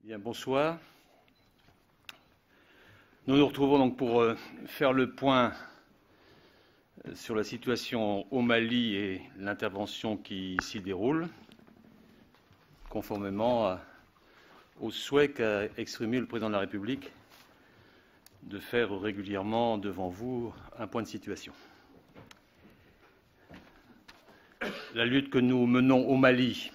Bien, bonsoir. Nous nous retrouvons donc pour faire le point sur la situation au Mali et l'intervention qui s'y déroule, conformément au souhait qu'a exprimé le Président de la République de faire régulièrement devant vous un point de situation. La lutte que nous menons au Mali,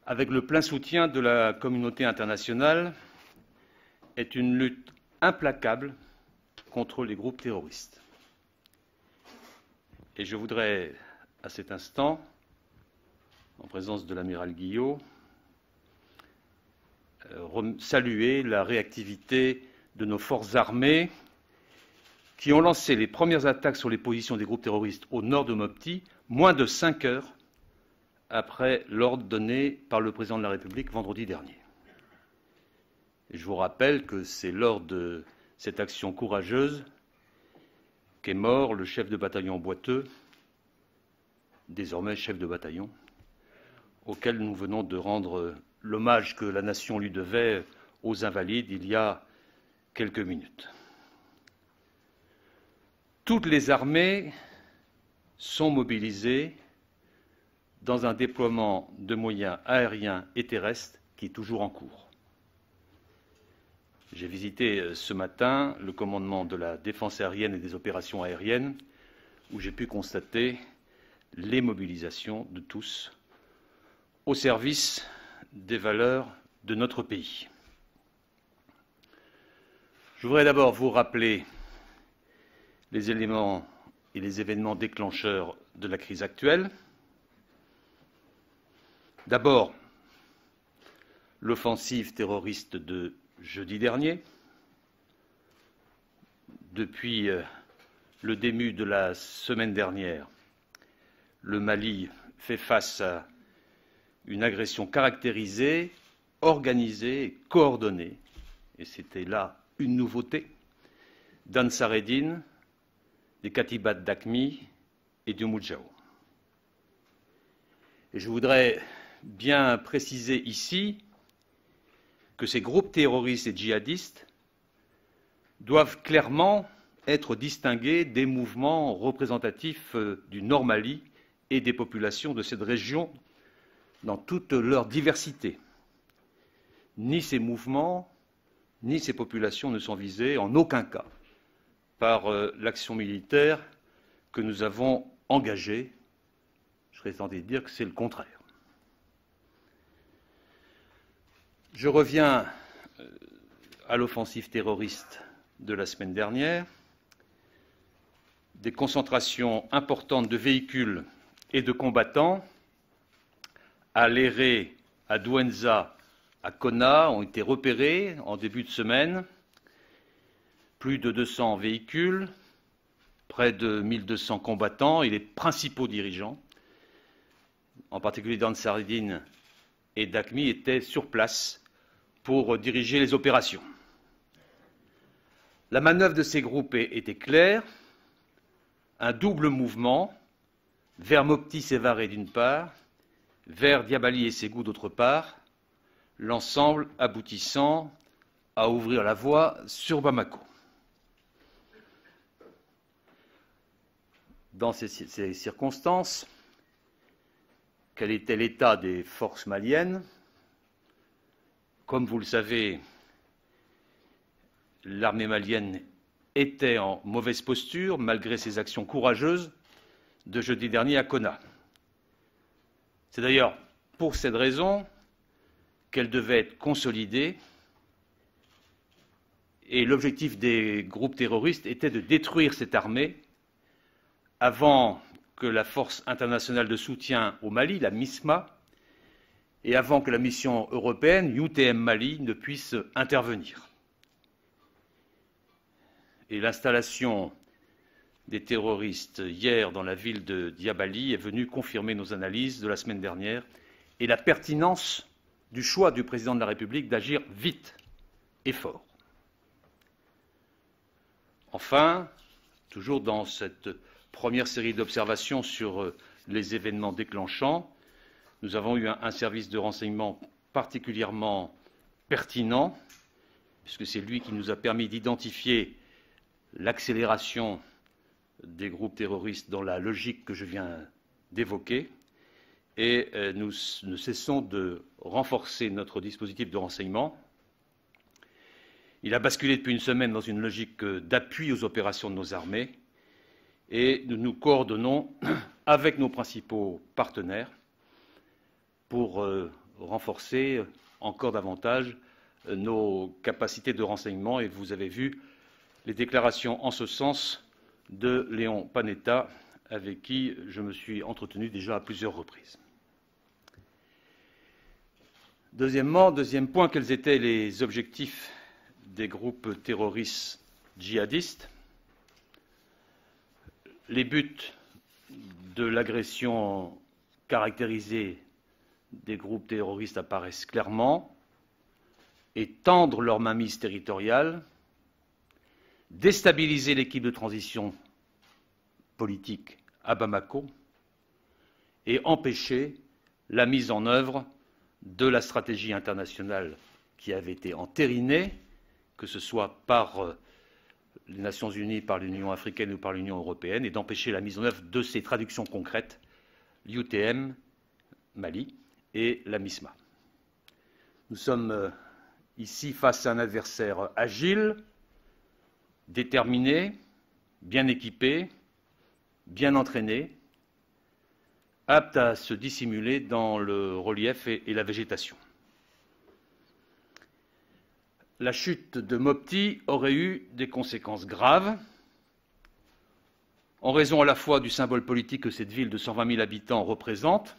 avec le plein soutien de la communauté internationale, est une lutte implacable contre les groupes terroristes. Et je voudrais, à cet instant, en présence de l'amiral Guillot, saluer la réactivité de nos forces armées qui ont lancé les premières attaques sur les positions des groupes terroristes au nord de Mopti, moins de 5 heures après l'ordre donné par le Président de la République vendredi dernier. Et je vous rappelle que c'est lors de cette action courageuse qu'est mort le chef de bataillon Boiteux, désormais chef de bataillon, auquel nous venons de rendre l'hommage que la nation lui devait aux Invalides il y a quelques minutes. Toutes les armées sont mobilisées dans un déploiement de moyens aériens et terrestres qui est toujours en cours. J'ai visité ce matin le commandement de la défense aérienne et des opérations aériennes, où j'ai pu constater les mobilisations de tous au service des valeurs de notre pays. Je voudrais d'abord vous rappeler les éléments et les événements déclencheurs de la crise actuelle. D'abord, l'offensive terroriste de jeudi dernier. Depuis le début de la semaine dernière, le Mali fait face à une agression caractérisée, organisée et coordonnée, et c'était là une nouveauté, d'Ansar Eddine, des Katibat d'Aqmi et du Moudjahou. Et je voudrais bien préciser ici que ces groupes terroristes et djihadistes doivent clairement être distingués des mouvements représentatifs du Nord Mali et des populations de cette région dans toute leur diversité. Ni ces mouvements, ni ces populations ne sont visés en aucun cas par l'action militaire que nous avons engagée. Je serais tenté de dire que c'est le contraire. Je reviens à l'offensive terroriste de la semaine dernière. Des concentrations importantes de véhicules et de combattants à Léré, à Douenza, à Konna ont été repérées en début de semaine. Plus de 200 véhicules, près de 1200 combattants et les principaux dirigeants, en particulier d'Ansar Eddine et d'Aqmi, étaient sur place pour diriger les opérations. La manœuvre de ces groupes était claire, un double mouvement vers Mopti-Sévaré d'une part, vers Diabali et Ségou d'autre part, l'ensemble aboutissant à ouvrir la voie sur Bamako. Dans ces circonstances, quel était l'état des forces maliennes? Comme vous le savez, l'armée malienne était en mauvaise posture malgré ses actions courageuses de jeudi dernier à Konna. C'est d'ailleurs pour cette raison qu'elle devait être consolidée et l'objectif des groupes terroristes était de détruire cette armée avant que la force internationale de soutien au Mali, la MISMA, et avant que la mission européenne, UTM Mali, ne puisse intervenir. Et l'installation des terroristes hier dans la ville de Diabali est venue confirmer nos analyses de la semaine dernière et la pertinence du choix du Président de la République d'agir vite et fort. Enfin, toujours dans cette première série d'observations sur les événements déclenchants, nous avons eu un service de renseignement particulièrement pertinent, puisque c'est lui qui nous a permis d'identifier l'accélération des groupes terroristes dans la logique que je viens d'évoquer, et nous ne cessons de renforcer notre dispositif de renseignement. Il a basculé depuis une semaine dans une logique d'appui aux opérations de nos armées, et nous nous coordonnons avec nos principaux partenaires pour renforcer encore davantage nos capacités de renseignement, et vous avez vu les déclarations en ce sens de Léon Panetta, avec qui je me suis entretenu déjà à plusieurs reprises. Deuxième point, quels étaient les objectifs des groupes terroristes djihadistes? Les buts de l'agression caractérisée des groupes terroristes apparaissent clairement: étendre leur mainmise territoriale, déstabiliser l'équipe de transition politique à Bamako et empêcher la mise en œuvre de la stratégie internationale qui avait été entérinée, que ce soit par les Nations Unies, par l'Union africaine ou par l'Union européenne, et d'empêcher la mise en œuvre de ces traductions concrètes, l'UTM, Mali, et la MISMA. Nous sommes ici face à un adversaire agile, déterminé, bien équipé, bien entraîné, apte à se dissimuler dans le relief et la végétation. La chute de Mopti aurait eu des conséquences graves, en raison à la fois du symbole politique que cette ville de 120 000 habitants représente,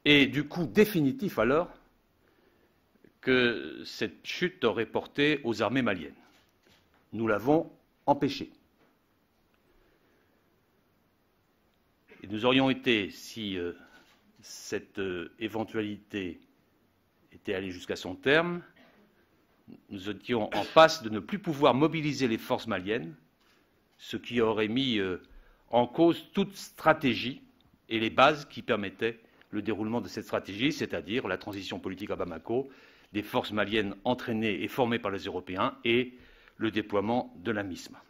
et du coup définitif alors que cette chute aurait porté aux armées maliennes. Nous l'avons empêché. Et nous aurions été, si cette éventualité était allée jusqu'à son terme, nous étions en passe de ne plus pouvoir mobiliser les forces maliennes, ce qui aurait mis en cause toute stratégie et les bases qui permettaient le déroulement de cette stratégie, c'est-à-dire la transition politique à Bamako, des forces maliennes entraînées et formées par les Européens et le déploiement de la MISMA.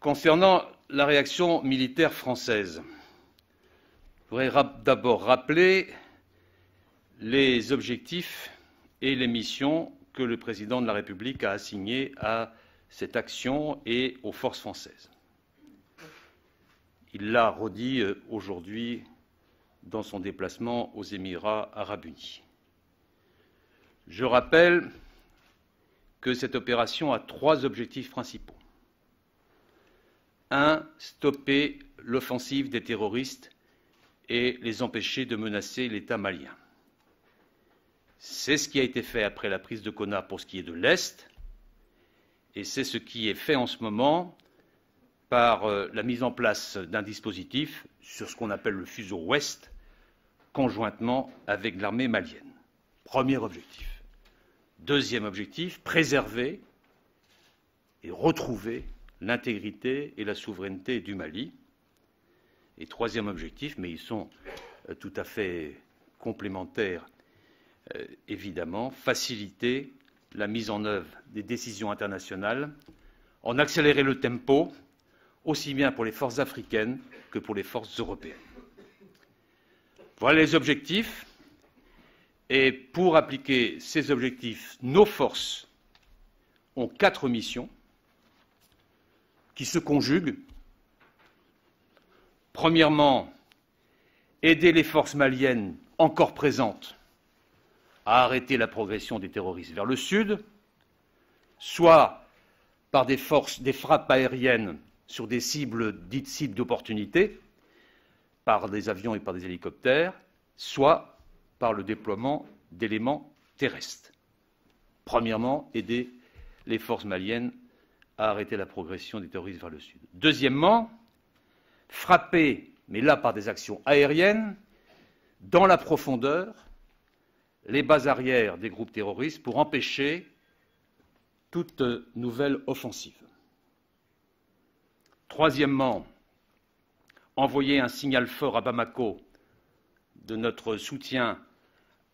Concernant la réaction militaire française, je voudrais d'abord rappeler les objectifs et les missions que le président de la République a assignées à cette action et aux forces françaises. Il l'a redit aujourd'hui dans son déplacement aux Émirats arabes unis. Je rappelle que cette opération a 3 objectifs principaux. 1. Stopper l'offensive des terroristes et les empêcher de menacer l'État malien. C'est ce qui a été fait après la prise de Konna pour ce qui est de l'Est, et c'est ce qui est fait en ce moment par la mise en place d'un dispositif sur ce qu'on appelle le fuseau ouest, conjointement avec l'armée malienne. Premier objectif. Deuxième objectif, préserver et retrouver l'intégrité et la souveraineté du Mali. Et troisième objectif, mais ils sont tout à fait complémentaires, évidemment, faciliter la mise en œuvre des décisions internationales, en accélérer le tempo, aussi bien pour les forces africaines que pour les forces européennes. Voilà les objectifs. Et pour appliquer ces objectifs, nos forces ont 4 missions qui se conjuguent. Premièrement, aider les forces maliennes encore présentes à arrêter la progression des terroristes vers le sud, soit par des frappes aériennes sur des cibles dites cibles d'opportunité, par des avions et par des hélicoptères, soit par le déploiement d'éléments terrestres. Premièrement, aider les forces maliennes à arrêter la progression des terroristes vers le sud. Deuxièmement, frapper, mais là par des actions aériennes, dans la profondeur, les bases arrières des groupes terroristes pour empêcher toute nouvelle offensive. Troisièmement, envoyer un signal fort à Bamako de notre soutien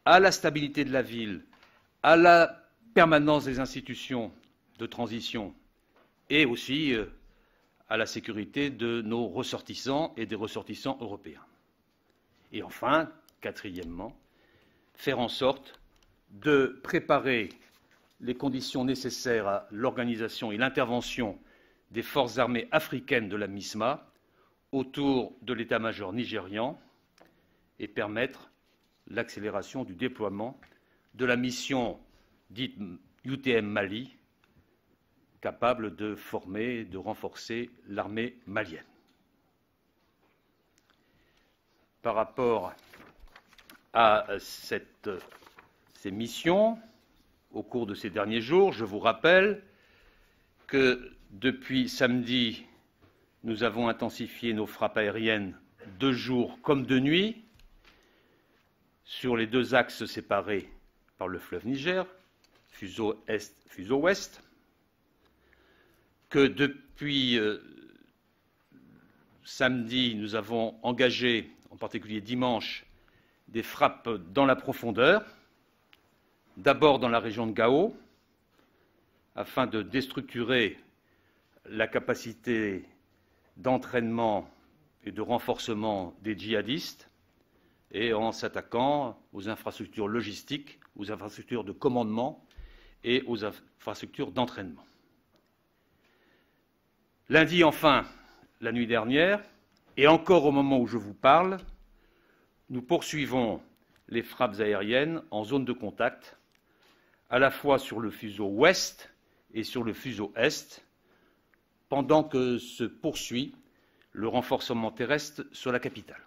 à la stabilité de la ville, à la permanence des institutions de transition et aussi à la sécurité de nos ressortissants et des ressortissants européens. Et enfin, quatrièmement, faire en sorte de préparer les conditions nécessaires à l'organisation et l'intervention des forces armées africaines de la MISMA autour de l'état-major nigérian et permettre l'accélération du déploiement de la mission dite UTM Mali, capable de former et de renforcer l'armée malienne. Par rapport à ces missions, au cours de ces derniers jours, je vous rappelle que depuis samedi, nous avons intensifié nos frappes aériennes de jour comme de nuit sur les deux axes séparés par le fleuve Niger, fuseau est, fuseau ouest, que depuis samedi, nous avons engagé, en particulier dimanche, des frappes dans la profondeur, d'abord dans la région de Gao, afin de déstructurer la capacité d'entraînement et de renforcement des djihadistes, et en s'attaquant aux infrastructures logistiques, aux infrastructures de commandement et aux infrastructures d'entraînement. Lundi, enfin, la nuit dernière, et encore au moment où je vous parle, nous poursuivons les frappes aériennes en zone de contact, à la fois sur le fuseau ouest et sur le fuseau est, pendant que se poursuit le renforcement terrestre sur la capitale.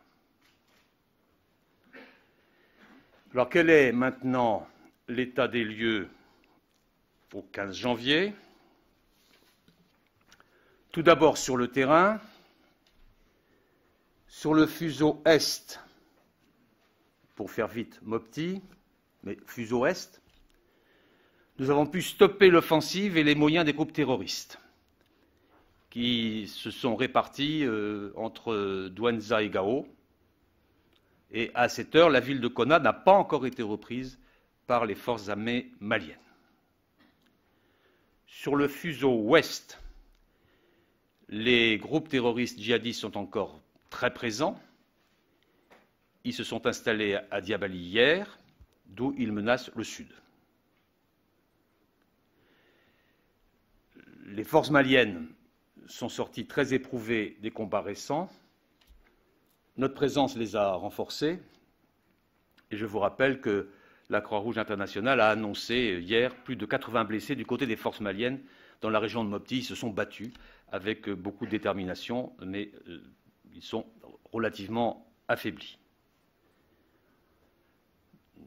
Alors, quel est maintenant l'état des lieux au 15 janvier ? Tout d'abord sur le terrain, sur le fuseau est, pour faire vite, Mopti, mais fuseau est, nous avons pu stopper l'offensive et les moyens des groupes terroristes qui se sont répartis entre Douentza et Gao. Et à cette heure, la ville de Konna n'a pas encore été reprise par les forces armées maliennes. Sur le fuseau ouest, les groupes terroristes djihadistes sont encore très présents. Ils se sont installés à Diabali hier, d'où ils menacent le sud. Les forces maliennes sont sorties très éprouvées des combats récents. Notre présence les a renforcées. Et je vous rappelle que la Croix-Rouge internationale a annoncé hier plus de 80 blessés du côté des forces maliennes dans la région de Mopti. Ils se sont battus avec beaucoup de détermination, mais ils sont relativement affaiblis.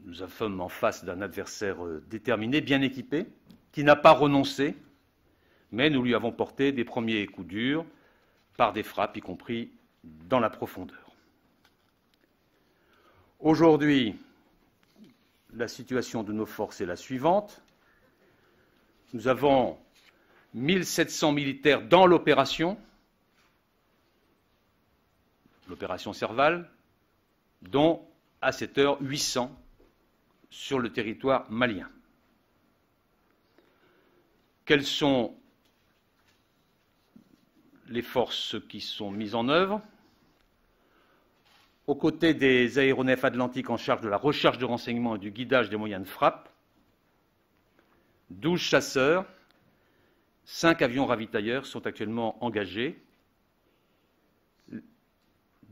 Nous sommes en face d'un adversaire déterminé, bien équipé, qui n'a pas renoncé, mais nous lui avons porté des premiers coups durs par des frappes, y compris dans la profondeur. Aujourd'hui, la situation de nos forces est la suivante. Nous avons 1700 militaires dans l'opération Serval, dont, à cette heure, 800 sur le territoire malien. Quelles sont les forces qui sont mises en œuvre? Aux côtés des aéronefs atlantiques en charge de la recherche de renseignements et du guidage des moyens de frappe, 12 chasseurs, 5 avions ravitailleurs sont actuellement engagés.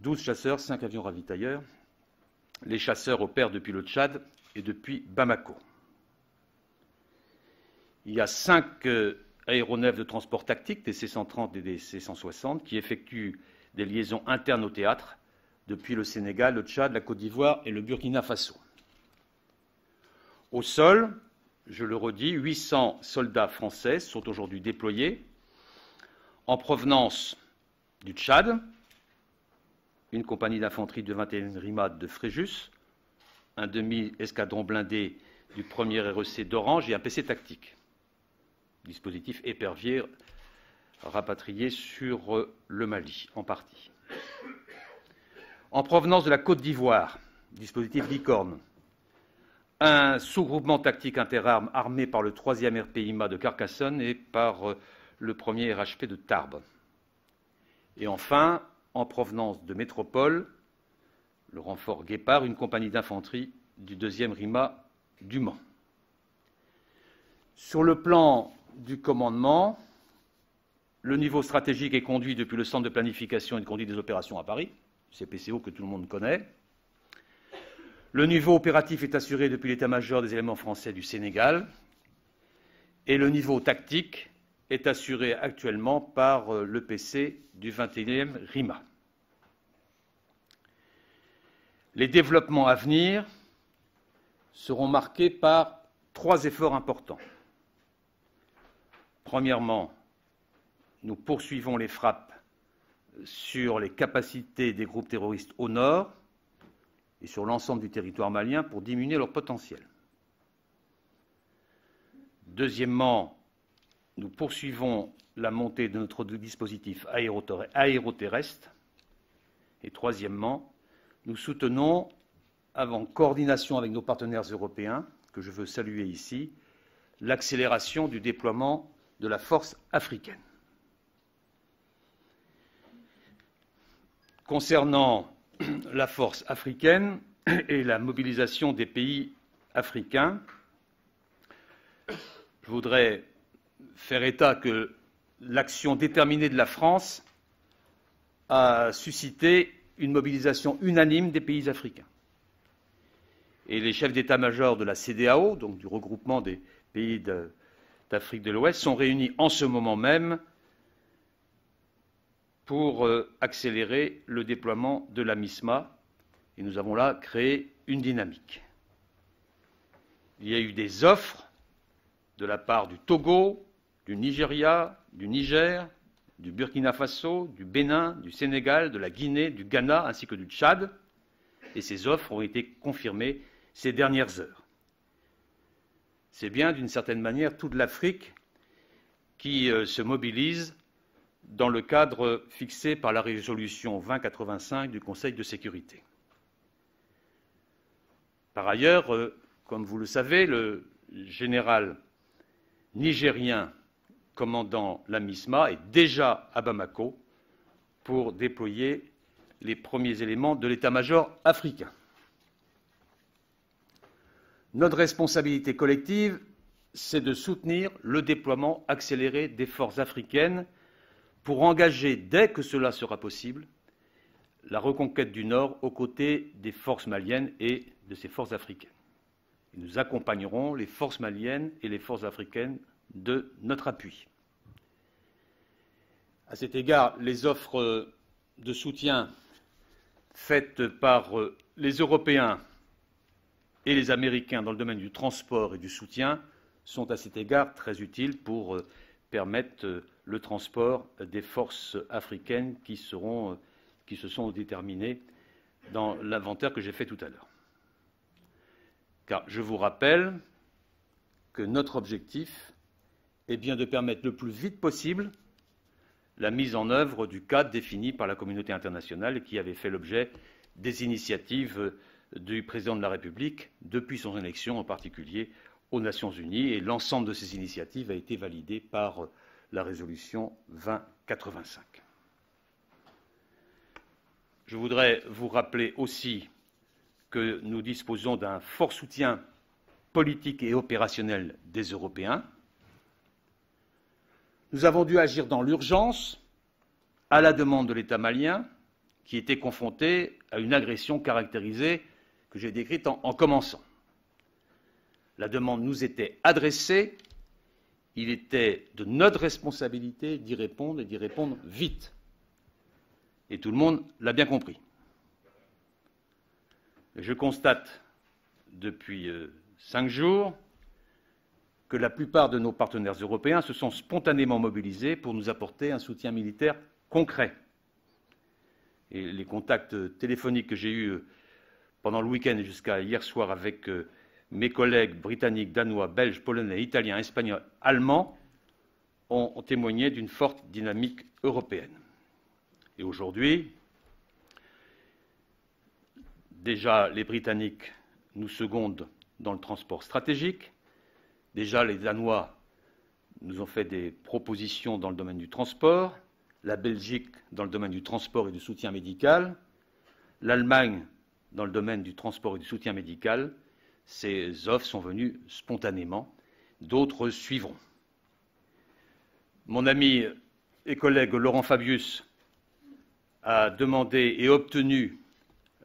12 chasseurs, 5 avions ravitailleurs. Les chasseurs opèrent depuis le Tchad et depuis Bamako. Il y a 5 aéronefs de transport tactique, des C-130 et des C-160, qui effectuent des liaisons internes au théâtre depuis le Sénégal, le Tchad, la Côte d'Ivoire et le Burkina Faso. Au sol, je le redis, 800 soldats français sont aujourd'hui déployés en provenance du Tchad, une compagnie d'infanterie de 21 RIMAD de Fréjus, un demi-escadron blindé du 1er REC d'Orange et un PC tactique, dispositif épervier rapatrié sur le Mali en partie. En provenance de la Côte d'Ivoire, dispositif Licorne, un sous-groupement tactique interarmes armé par le 3e RPIMA de Carcassonne et par le 1er RHP de Tarbes. Et enfin, en provenance de Métropole, le renfort Guépard, une compagnie d'infanterie du 2e RIMA du Mans. Sur le plan du commandement, le niveau stratégique est conduit depuis le centre de planification et de conduite des opérations à Paris, CPCO que tout le monde connaît. Le niveau opératif est assuré depuis l'état-major des éléments français du Sénégal. Et le niveau tactique est assuré actuellement par l'EPC du 21e RIMA. Les développements à venir seront marqués par 3 efforts importants. Premièrement, nous poursuivons les frappes sur les capacités des groupes terroristes au nord et sur l'ensemble du territoire malien pour diminuer leur potentiel. Deuxièmement, nous poursuivons la montée de notre dispositif aéroterrestre. Et troisièmement, nous soutenons, en coordination avec nos partenaires européens, que je veux saluer ici, l'accélération du déploiement de la force africaine. Concernant la force africaine et la mobilisation des pays africains, je voudrais faire état que l'action déterminée de la France a suscité une mobilisation unanime des pays africains. Et les chefs d'état-major de la CEDEAO, donc du regroupement des pays d'Afrique de l'Ouest, sont réunis en ce moment même pour accélérer le déploiement de la MISMA. Et nous avons là créé une dynamique. Il y a eu des offres de la part du Togo, du Nigeria, du Niger, du Burkina Faso, du Bénin, du Sénégal, de la Guinée, du Ghana ainsi que du Tchad. Et ces offres ont été confirmées ces dernières heures. C'est bien, d'une certaine manière, toute l'Afrique qui se mobilise dans le cadre fixé par la résolution 2085 du Conseil de sécurité. Par ailleurs, comme vous le savez, le général nigérien commandant la MISMA est déjà à Bamako pour déployer les premiers éléments de l'état-major africain. Notre responsabilité collective, c'est de soutenir le déploiement accéléré des forces africaines pour engager, dès que cela sera possible, la reconquête du Nord aux côtés des forces maliennes et de ces forces africaines. Et nous accompagnerons les forces maliennes et les forces africaines de notre appui. À cet égard, les offres de soutien faites par les Européens et les Américains dans le domaine du transport et du soutien sont à cet égard très utiles pour permettre le transport des forces africaines qui se sont déterminées dans l'inventaire que j'ai fait tout à l'heure. Car je vous rappelle que notre objectif est bien de permettre le plus vite possible la mise en œuvre du cadre défini par la communauté internationale et qui avait fait l'objet des initiatives du président de la République depuis son élection, en particulier aux Nations Unies, et l'ensemble de ces initiatives a été validé par la résolution 2085. Je voudrais vous rappeler aussi que nous disposons d'un fort soutien politique et opérationnel des Européens. Nous avons dû agir dans l'urgence, à la demande de l'État malien, qui était confronté à une agression caractérisée que j'ai décrite en commençant. La demande nous était adressée, il était de notre responsabilité d'y répondre et d'y répondre vite. Et tout le monde l'a bien compris. Je constate depuis 5 jours que la plupart de nos partenaires européens se sont spontanément mobilisés pour nous apporter un soutien militaire concret. Et les contacts téléphoniques que j'ai eus pendant le week-end et jusqu'à hier soir avec mes collègues britanniques, danois, belges, polonais, italiens, espagnols, allemands ont témoigné d'une forte dynamique européenne. Et aujourd'hui, déjà, les Britanniques nous secondent dans le transport stratégique. Déjà, les Danois nous ont fait des propositions dans le domaine du transport. La Belgique dans le domaine du transport et du soutien médical. L'Allemagne dans le domaine du transport et du soutien médical. Ces offres sont venues spontanément. D'autres suivront. Mon ami et collègue Laurent Fabius a demandé et obtenu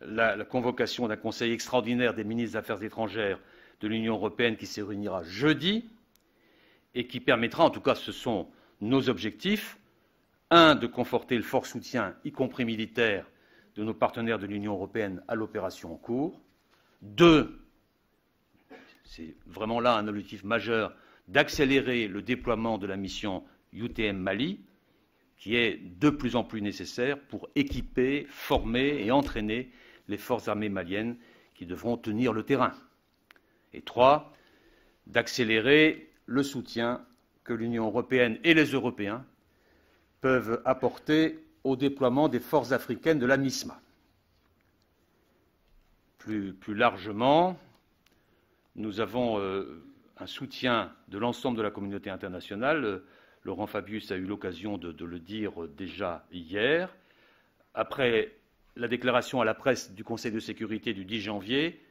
la convocation d'un conseil extraordinaire des ministres des Affaires étrangères de l'Union européenne qui se réunira jeudi et qui permettra, en tout cas ce sont nos objectifs, un, de conforter le fort soutien, y compris militaire, de nos partenaires de l'Union européenne à l'opération en cours. Deux, c'est vraiment là un objectif majeur, d'accélérer le déploiement de la mission UTM Mali, qui est de plus en plus nécessaire pour équiper, former et entraîner les forces armées maliennes qui devront tenir le terrain. Et trois, d'accélérer le soutien que l'Union européenne et les Européens peuvent apporter au déploiement des forces africaines de la MISMA. Plus largement, nous avons un soutien de l'ensemble de la communauté internationale. Laurent Fabius a eu l'occasion de le dire déjà hier. Après la déclaration à la presse du Conseil de sécurité du 10 janvier,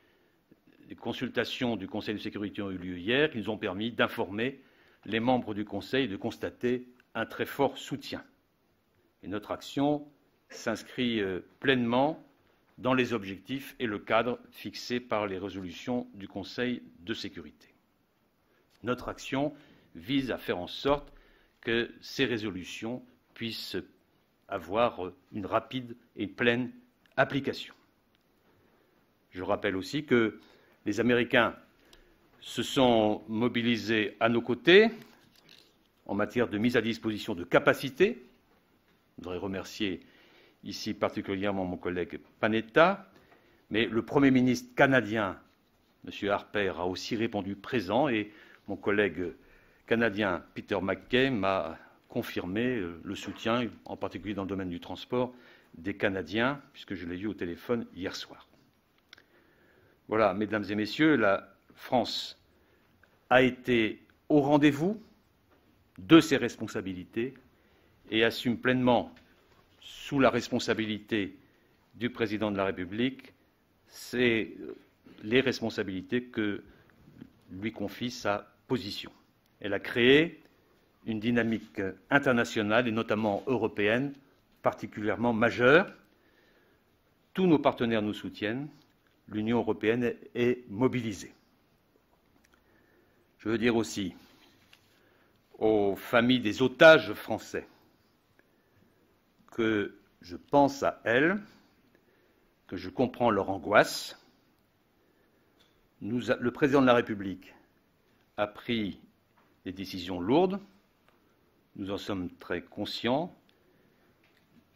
les consultations du Conseil de sécurité ont eu lieu hier, qui nous ont permis d'informer les membres du Conseil et de constater un très fort soutien. Et notre action s'inscrit pleinement dans les objectifs et le cadre fixés par les résolutions du Conseil de sécurité. Notre action vise à faire en sorte que ces résolutions puissent avoir une rapide et pleine application. Je rappelle aussi que les Américains se sont mobilisés à nos côtés en matière de mise à disposition de capacités. Je voudrais remercier ici particulièrement mon collègue Panetta, mais le Premier ministre canadien, M. Harper, a aussi répondu présent et mon collègue canadien Peter MacKay m'a confirmé le soutien, en particulier dans le domaine du transport, des Canadiens, puisque je l'ai eu au téléphone hier soir. Voilà, mesdames et messieurs, la France a été au rendez-vous de ses responsabilités et assume pleinement, sous la responsabilité du président de la République, les responsabilités que lui confie sa position. Elle a créé une dynamique internationale et notamment européenne particulièrement majeure. Tous nos partenaires nous soutiennent. L'Union européenne est mobilisée. Je veux dire aussi aux familles des otages français que je pense à elles, que je comprends leur angoisse. Le président de la République a pris des décisions lourdes, nous en sommes très conscients,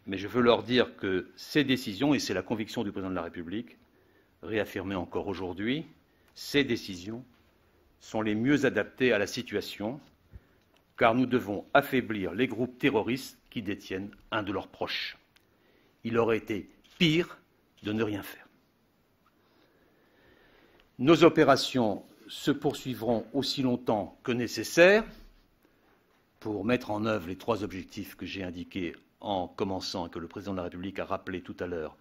mais je veux leur dire que ces décisions, et c'est la conviction du président de la République, réaffirmée encore aujourd'hui, ces décisions sont les mieux adaptées à la situation, car nous devons affaiblir les groupes terroristes qui détiennent un de leurs proches. Il aurait été pire de ne rien faire. Nos opérations se poursuivront aussi longtemps que nécessaire pour mettre en œuvre les trois objectifs que j'ai indiqués en commençant et que le président de la République a rappelé tout à l'heure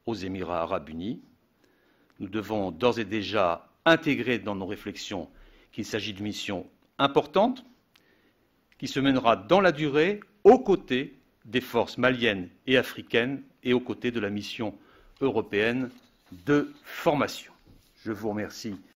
aux Émirats arabes unis. Nous devons d'ores et déjà intégrer dans nos réflexions qu'il s'agit d'une mission importante qui se mènera dans la durée aux côtés des forces maliennes et africaines et aux côtés de la mission européenne de formation. Je vous remercie